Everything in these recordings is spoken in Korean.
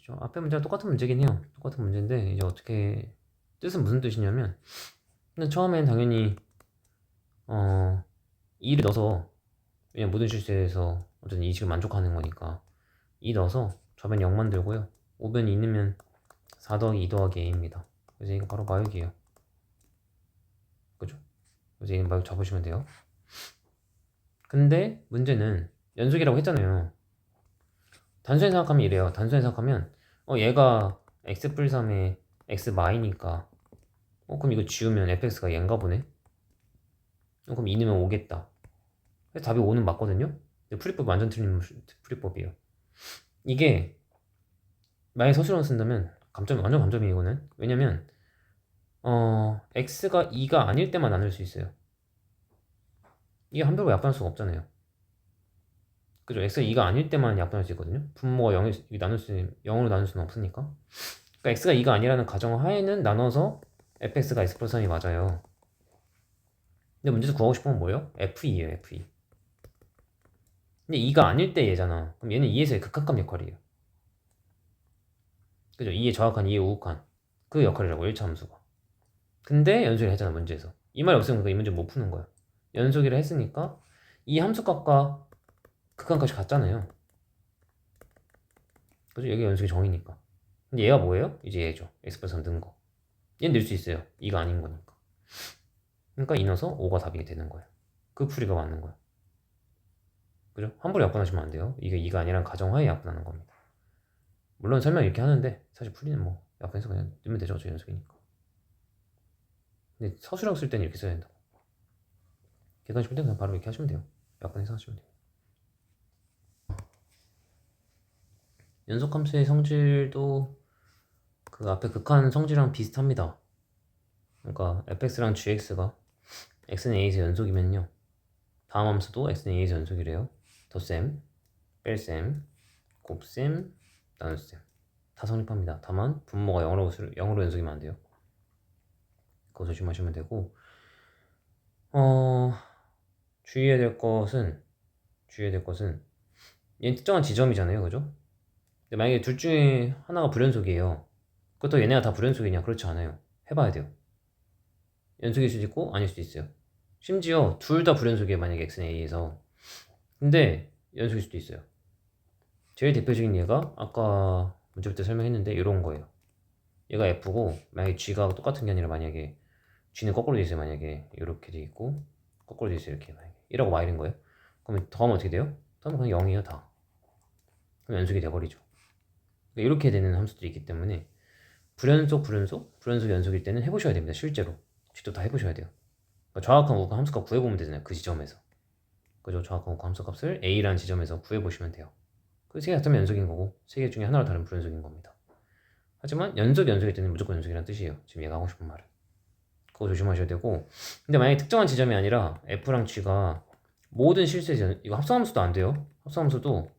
보시죠. 앞에 문제랑 똑같은 문제긴 해요. 똑같은 문제인데 이제 어떻게 뜻은 무슨 뜻이냐면, 근데 처음엔 당연히 2를 넣어서, 왜냐면 모든 실수에서 어쨌든 2식을 만족하는 거니까 2 넣어서 좌변 0 만들고요. 우변 2 넣으면 4 더하기 2 더하기 a입니다. 그래서 이거 바로 마육이에요. 그죠? 그래서 얘는 마육 잡으시면 돼요. 근데 문제는 연속이라고 했잖아요. 단순히 생각하면 이래요. 단순히 생각하면 얘가 x 플 3에 x 마이니까 그럼 이거 지우면 fx가 얘인가 보네. 그럼 2 넣으면 5겠다. 그래서 답이 5는 맞거든요. 근데 풀이법 완전 틀린 풀이법이에요. 이게 만약에 서술형 쓴다면 완전 감점이에요. 이거는 왜냐면 x가 2가 아닐 때만 나눌 수 있어요. 이게 함부로 약분할 수가 없잖아요. 그죠? x가 2가 아닐 때만 약분할 수 있거든요. 분모가 0으로 나눌 수는 없으니까. 그러니까 x가 2가 아니라는 가정 하에는 나눠서 fx가 x 플러스 3이 맞아요. 근데 문제에서 구하고 싶은 건 뭐예요? f2예요, f2. 근데 2가 아닐 때 얘잖아. 그럼 얘는 2에서의 극한값 역할이에요. 그죠? 2의 정확한, 2의 우극한 그 역할이라고, 1차 함수가. 근데 연속이라 했잖아, 문제에서. 이 말이 없으면 이 문제 못 푸는 거야. 연속이라 했으니까 이 함수값과 극한값이 같잖아요. 그죠? 여기 연속이 정이니까. 근데 얘가 뭐예요? 이제 얘죠. x 플러스 3 넣은 거. 얘는 낼 수 있어요. 2가 아닌 거니까. 그러니까 2 넣어서 5가 답이 되는 거예요. 그 풀이가 맞는 거예요. 그죠? 함부로 약분하시면 안 돼요. 이게 2가 아니란 가정하에 약분하는 겁니다. 물론 설명 이렇게 하는데 사실 풀이는 뭐 약분해서 그냥 넣으면 되죠. 어차피 연속이니까. 근데 서술형 쓸 때는 이렇게 써야 된다고. 계산식 풀 때는 그냥 바로 이렇게 하시면 돼요. 약분해서 하시면 돼요. 연속함수의 성질도 그 앞에 극한 성질이랑 비슷합니다. 그러니까 fx랑 gx가 x는 a에서 연속이면요, 다음 함수도 x는 a에서 연속이래요. 덧셈, 뺄셈, 곱셈, 나눗셈 다 성립합니다. 다만 분모가 0으로 연속이면 안 돼요. 그거 조심하시면 되고, 주의해야 될 것은 얘는 특정한 지점이잖아요, 그죠? 근데 만약에 둘 중에 하나가 불연속이에요. 그것도 얘네가 다 불연속이냐? 그렇지 않아요. 해봐야 돼요. 연속일 수도 있고 아닐 수도 있어요. 심지어 둘 다 불연속이에요, 만약에 x는 a에서. 근데 연속일 수도 있어요. 제일 대표적인 예가 아까 문제부터 설명했는데 이런 거예요. 얘가 f고 만약에 g가 똑같은 게 아니라 만약에 g는 거꾸로 돼 있어요. 만약에 이렇게 돼 있고 거꾸로 돼 있어요. 이렇게 만약에 1하고 마이인 거예요. 그러면 더하면 어떻게 돼요? 더하면 그냥 0이에요, 다. 그럼 연속이 돼버리죠. 그러니까 이렇게 되는 함수도 있기 때문에 불연속, 연속일 때는 해보셔야 됩니다. 실제로 직접 다 해보셔야 돼요. 그러니까 정확한 우극 함수값 구해보면 되잖아요. 그 지점에서. 그죠? 정확한 우극 함수값을 a라는 지점에서 구해보시면 돼요. 그 세 개 같으면 연속인 거고 세 개 중에 하나로 다른 불연속인 겁니다. 하지만 연속일 때는 무조건 연속이라는 뜻이에요. 지금 얘가 하고 싶은 말은. 그거 조심하셔야 되고, 근데 만약에 특정한 지점이 아니라 f랑 g가 모든 실수에서 이거 합성함수도 안 돼요. 합성함수는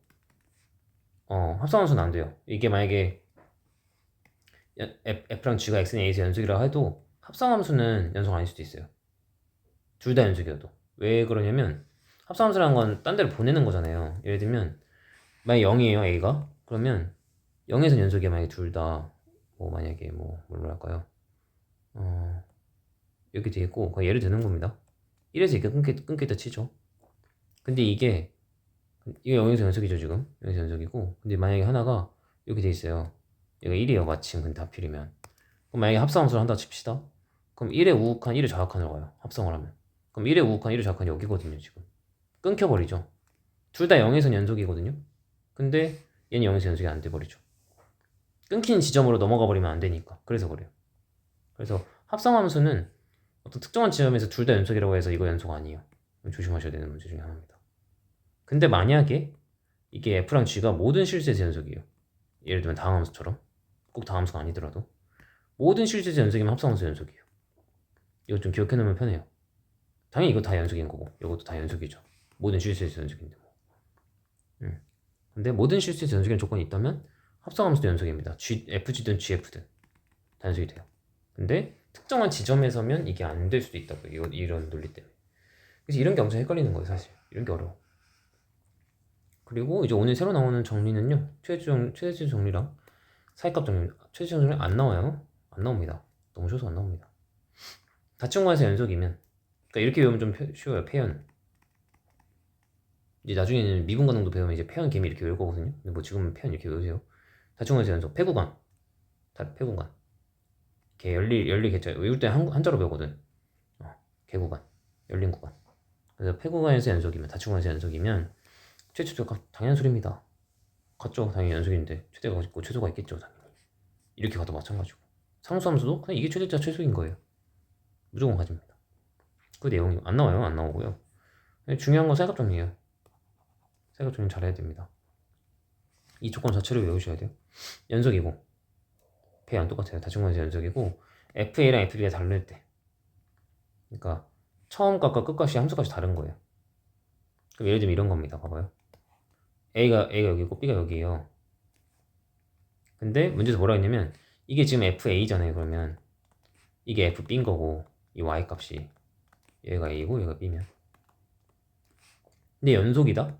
안 돼요. 이게 만약에 f랑 g가 x는 a에서 연속이라 해도 합성함수는 연속 아닐 수도 있어요. 둘 다 연속이어도. 왜 그러냐면 합성함수라는 건 딴 데로 보내는 거잖아요. 예를 들면 만약에 0이에요, a가. 그러면 0에서 연속이야. 만약에 둘 다 만약에 뭘로 할까요? 이렇게 돼 있고, 그냥 예를 드는 겁니다. 1에서 이렇게 끊겠다 치죠. 근데 이게 0에서 연속이죠, 지금. 0에서 연속이고. 근데 만약에 하나가 이렇게 돼 있어요. 얘가 1이에요, 마침. 근데 하필이면. 그럼 만약에 합성함수를 한다 칩시다. 그럼 1의 우극한, 1의 좌극한으로 가요. 합성을 하면. 그럼 1의 우극한, 1의 좌극한 여기거든요, 지금. 끊겨버리죠. 둘 다 0에서 연속이거든요. 근데 얘는 0에서 연속이 안 돼버리죠. 끊긴 지점으로 넘어가 버리면 안 되니까. 그래서 그래요. 그래서 합성함수는 어떤 특정한 지점에서 둘 다 연속이라고 해서 이거 연속 아니에요. 조심하셔야 되는 문제 중에 하나입니다. 근데 만약에 이게 f랑 g가 모든 실수에서 연속이에요. 예를 들면 다항함수처럼. 꼭 다항함수가 아니더라도 모든 실수에서 연속이면 합성함수 연속이에요. 이거 좀 기억해 놓으면 편해요. 당연히 이거 다 연속인 거고 이것도 다 연속이죠. 모든 실수에서 연속인데 뭐. 근데 모든 실수에서 연속인 조건이 있다면 합성함수도 연속입니다. fg든 gf든 다 연속이 돼요. 근데 특정한 지점에서면 이게 안 될 수도 있다고, 이런 논리 때문에. 그래서 이런 게 엄청 헷갈리는 거예요, 사실. 이런 게 어려워. 그리고 이제 오늘 새로 나오는 정리는요, 최대치 정리랑 사이값 정리, 최대치 정리 안 나와요. 안 나옵니다. 너무 쉬워서 안 나옵니다. 다층관에서 연속이면, 그러니까 이렇게 배우면 좀 쉬워요. 폐연. 이제 나중에는 미분 가능도 배우면 이제 폐연 개미 이렇게 외울 거거든요. 근데 뭐 지금은 폐연 이렇게 외우세요. 다층관에서 연속, 폐구간, 폐구간. 개 열리 개자 외울 때 한자로 배우거든. 개구간, 열린 구간. 그래서 폐구간에서 연속이면, 다층관에서 연속이면 최초가 당연한 소리입니다. 같죠? 당연히 연속인데 최대가 있고 최소가 있겠죠, 당연히. 이렇게 가도 마찬가지고. 상수함수도 그냥 이게 최대자 최소인 거예요. 무조건 가집니다. 그 내용이 안 나와요, 안 나오고요. 중요한 건 사이값 정리예요. 사이값 정리 잘해야 됩니다. 이 조건 자체를 외우셔야 돼요. 연속이고 폐안 똑같아요. 다중관에서 연속이고 FA랑 FB가 다를 때, 그러니까 처음 값과 끝값이 함수값이 다른 거예요. 그럼 예를 들면 이런 겁니다. 봐봐요. A가 여기고 B가 여기에요. 근데 문제에서 뭐라 했냐면 이게 지금 FA잖아요. 그러면 이게 FB인 거고 이 Y 값이 얘가 A고 얘가 B면, 근데 연속이다?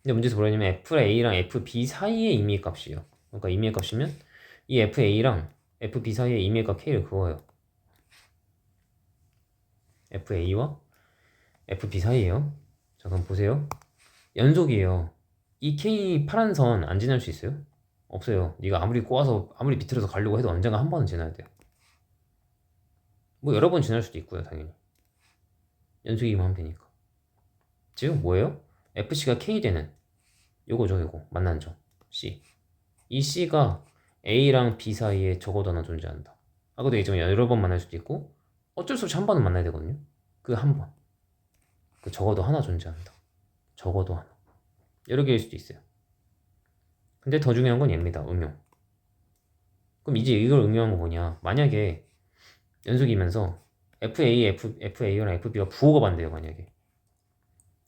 근데 문제에서 뭐라 했냐면 FA랑 FB 사이의 임의의 값이에요. 그러니까 임의의 값이면 이 FA랑 FB 사이의 임의의 값 K를 그어요. FA와 FB 사이에요. 자, 그럼 보세요. 연속이에요. 이 K 파란 선 안 지날 수 있어요? 없어요. 네가 아무리 꼬아서 아무리 비틀어서 가려고 해도 언젠가 한 번은 지나야 돼요. 뭐 여러 번 지날 수도 있고요, 당연히. 연속이기만 하면 되니까. 지금 뭐예요? FC가 K 되는 요거 만난 점 C. 이 C가 A랑 B 사이에 적어도 하나 존재한다. 아까도 얘기했지만 여러 번 만날 수도 있고 어쩔 수 없이 한 번은 만나야 되거든요. 그 한 번. 그 적어도 하나 존재한다. 적어도 하나. 여러 개일 수도 있어요. 근데 더 중요한 건 얘입니다. 응용. 그럼 이제 이걸 응용한 거 뭐냐? 만약에 연속이면서 FA랑 FB가 부호가 반대요, 만약에.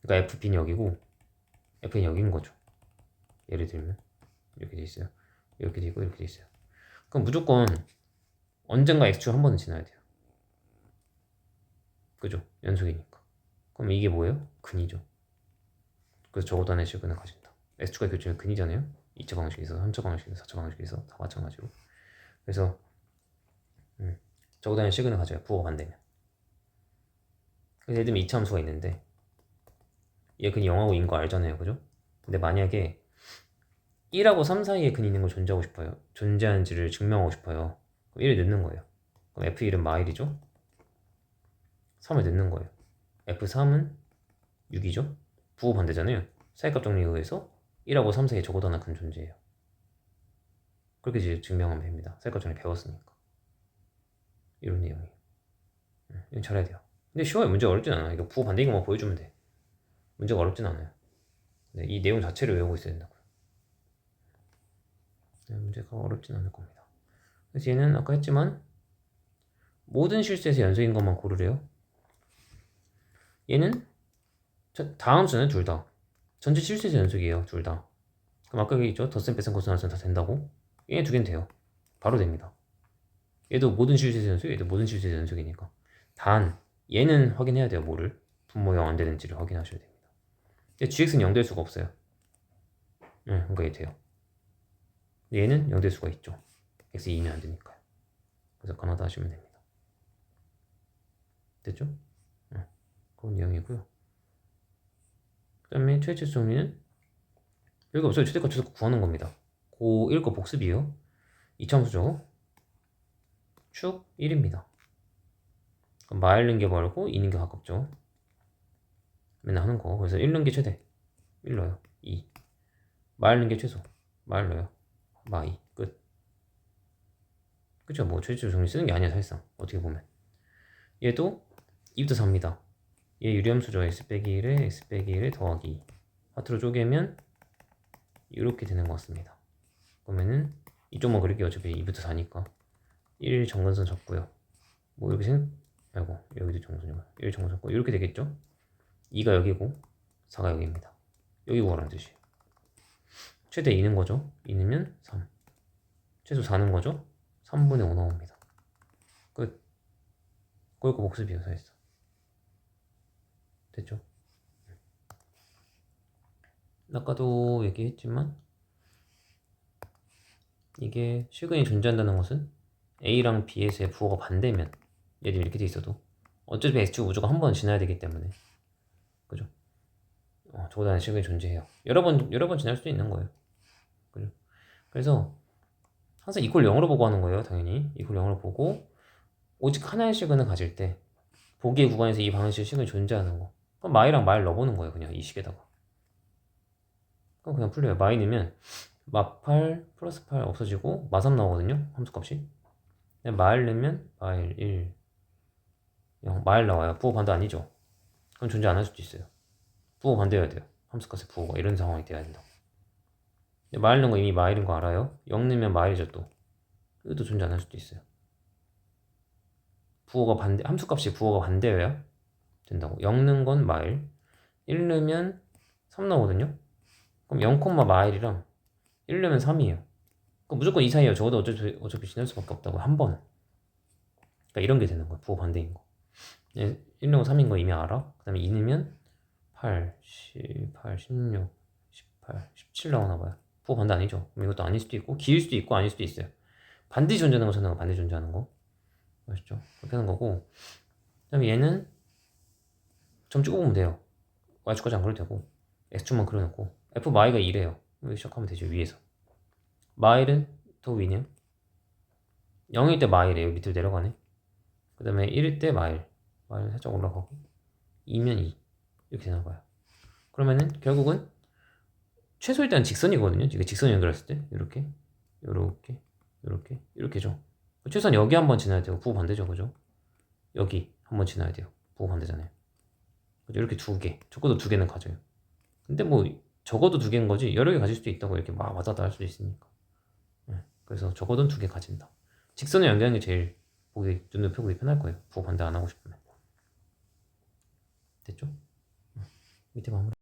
그러니까 FB는 여기고 FA는 여기인 거죠. 예를 들면 이렇게 돼 있어요. 이렇게 돼 있고 이렇게 돼 있어요. 그럼 무조건 언젠가 X축 한 번은 지나야 돼요. 그죠? 연속이니까. 그럼 이게 뭐예요? 근이죠. 그래서 적어도 하나의 실근을 가진다. X축과 교점이 근이잖아요. 2차 방식에 있어서 3차 방식에 있어서 4차 방식에 있어서 다 마찬가지로. 그래서 적어도 하나의 실근을 가져요. 부호가 반대면. 그래서 예를 들면 2차 함수가 있는데 얘 근이 0하고 2인 거 알잖아요. 그죠? 근데 만약에 1하고 3 사이에 근이 있는 걸 존재하고 싶어요. 존재하는지를 증명하고 싶어요. 그럼 1을 넣는 거예요. 그럼 F1은 마일이죠. 3을 넣는 거예요. F3은 6이죠. 부호 반대잖아요. 사이값 정리에 의해서 1하고 3 사이에 적어도 하나 근 존재예요. 그렇게 이제 증명하면 됩니다. 사이값 정리 배웠으니까. 이런 내용이에요. 이건 잘해야 돼요. 근데 쉬워요. 문제가 어렵진 않아요. 이거 부호 반대인 것만 보여주면 돼. 문제가 어렵진 않아요. 네, 이 내용 자체를 외우고 있어야 된다고요. 네, 문제가 어렵진 않을 겁니다. 그래서 얘는 아까 했지만 모든 실수에서 연속인 것만 고르래요. 얘는 다음 수는 둘 다. 전체 실수에서 연속이에요. 둘 다. 그럼 아까 얘기했죠? 덧셈, 뺄셈, 코스, 나눗셈 다 된다고? 얘네 두 개는 돼요. 바로 됩니다. 얘도 모든 실수에서 연속, 얘도 모든 실수에서 연속이니까. 단 얘는 확인해야 돼요. 뭐를? 분모 0 안 되는지를 확인하셔야 됩니다. 근데 gx는 0 될 수가 없어요. 그러니까 얘 돼요. 얘는 0 될 수가 있죠. x 2면 안 되니까요. 그래서 가나다 하시면 됩니다. 됐죠? 그런 내용이고요. 그 다음에 최대 정리는 여기 없어요. 최대값 최소 구하는 겁니다. 고1 거 복습이에요. 이차함수죠. 축 1입니다. 그럼 마일 넣은 게 멀고 2 넣은 게 가깝죠. 맨날 하는 거. 그래서 1 넣은 게 최대. 1 넣어요. 2. 마일 넣은 게 최소. 마일 넣어요. 마2. 끝. 그쵸? 뭐 최대 정리 쓰는 게 아니야, 사실상. 어떻게 보면. 얘도 2부터 4입니다. 얘 유리함수죠. x 빼기 1에 x 빼기 1에 더하기 2. 하트로 쪼개면 이렇게 되는 것 같습니다. 그러면은 이쪽만 그릴게요. 어차피 2부터 4니까 1 정근선 잡고요. 뭐 이렇게 아이고 여기도 정근선이고 1 정근선 잡고 이렇게 되겠죠? 2가 여기고 4가 여기입니다. 여기 구하라는 뜻이에요. 최대 2는 거죠. 2 넣으면 3. 최소 4는 거죠. 3분의 5 나옵니다. 끝. 꼴고 복습이요, 사실상. 됐죠? 아까도 얘기했지만 이게 실근이 존재한다는 것은 A랑 B에서의 부호가 반대면 얘들이 이렇게 돼 있어도 어차피 X축 우주가 한 번 지나야 되기 때문에 그죠? 저보다는 실근이 존재해요. 여러 번 지날 수도 있는 거예요. 그죠? 그래서 항상 이퀄 0으로 보고 하는 거예요. 당연히 이퀄 0으로 보고 오직 하나의 실근을 가질 때 보기의 구간에서 이 방정식 식은이 존재하는 거. 그럼 마이랑 마이를 넣어보는 거예요. 그냥 이 식에다가. 그럼 그냥 풀려요. 마이 넣으면 마8 플러스 8 없어지고 마3 나오거든요. 함수값이. 마일 넣으면 마일 1 0 마일 나와요. 부호 반대 아니죠. 그럼 존재 안 할 수도 있어요. 부호 반대여야 돼요. 함수값의 부호가 이런 상황이 돼야 된다. 마일 넣은 거 이미 마일인 거 알아요. 0 넣으면 마일이죠 또. 이것도 존재 안 할 수도 있어요. 부호가 반대, 함수값이 부호가 반대여야 된다고. 0 넣은 건 마일, 1 넣으면 3 나오거든요. 그럼 0, 마일이랑 1 넣으면 3이에요. 그럼 무조건 이 사이에요. 적어도 어차피 지날 수밖에 없다고 한 번은. 그러니까 이런 게 되는 거야. 부호 반대인 거. 1 넣으면 3인 거 이미 알아. 그 다음에 2 넣으면 8, 18, 16, 18, 17 나오나 봐요. 부호 반대 아니죠. 그럼 이것도 아닐 수도 있고 기일 수도 있고 아닐 수도 있어요. 반드시 존재하는 거 찾는 거 반드시 존재하는 거. 아시죠? 그렇게 하는 거고. 그 다음에 얘는 점 찍어보면 돼요. y축까지 안 그려도 되고 x축만 그려놓고 f 마이가 2래요. 여기 시작하면 되죠. 위에서 마일은 더 위네요. 0일 때 마일이에요. 밑으로 내려가네. 그 다음에 1일 때 마일 살짝 올라가고 2면 2 이렇게 되나봐요. 그러면은 결국은 최소일 때는 직선이거든요. 이게 직선 연결했을 때 이렇게 이렇게죠. 최소한 여기 한번 지나야 되고 부호 반대죠. 그죠? 여기 한번 지나야 돼요. 부호 반대잖아요. 그죠? 이렇게 두 개, 적어도 두 개는 가져요. 근데 뭐 적어도 두 개인 거지 여러 개 가질 수도 있다고 이렇게 막 왔다 갔다 할 수도 있으니까. 그래서 적어도 두 개 가진다. 직선을 연결하는 게 제일 눈높이 보기 편할 거예요. 부호 반대 안 하고 싶으면. 됐죠? 밑에 마무리.